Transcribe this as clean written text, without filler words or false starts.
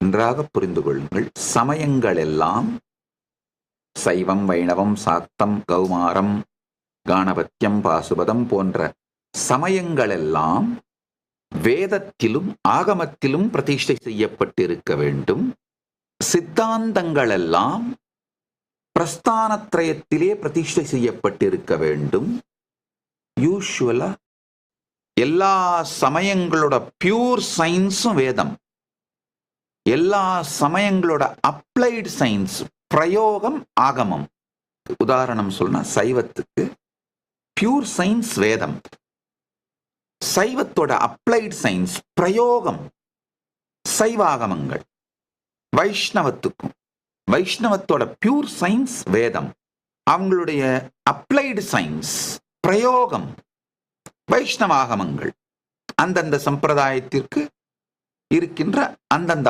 நன்றாக புரிந்து கொள்ளுங்கள். சமயங்கள் எல்லாம் சைவம், வைணவம், சாக்தம், கௌமாரம், காணபத்தியம், பாசுபதம் போன்ற சமயங்கள் எல்லாம் வேதத்திலும் ஆகமத்திலும் பிரதிஷ்டை செய்யப்பட்டிருக்க வேண்டும். சித்தாந்தங்கள் எல்லாம் பிரஸ்தானத்ரயத்திலே பிரதிஷ்டை செய்யப்பட்டிருக்க வேண்டும். யூசுவலா எல்லா சமயங்களோட பியூர் சயின்ஸும் வேதம், எல்லா சமயங்களோட அப்ளைடு சயின்ஸ் பிரயோகம் ஆகமம். உதாரணம் சொன்னா சைவத்துக்கு பியூர் சயின்ஸ் வேதம், சைவத்தோட அப்ளைடு சயின்ஸ் பிரயோகம் சைவாகமங்கள். வைஷ்ணவத்துக்கும் வைஷ்ணவத்தோட பியூர் சயின்ஸ் வேதம், அவங்களுடைய அப்ளைடு சயின்ஸ் பிரயோகம் வைஷ்ணவாகமங்கள். அந்தந்த சம்பிரதாயத்திற்கு இருக்கின்ற அந்தந்த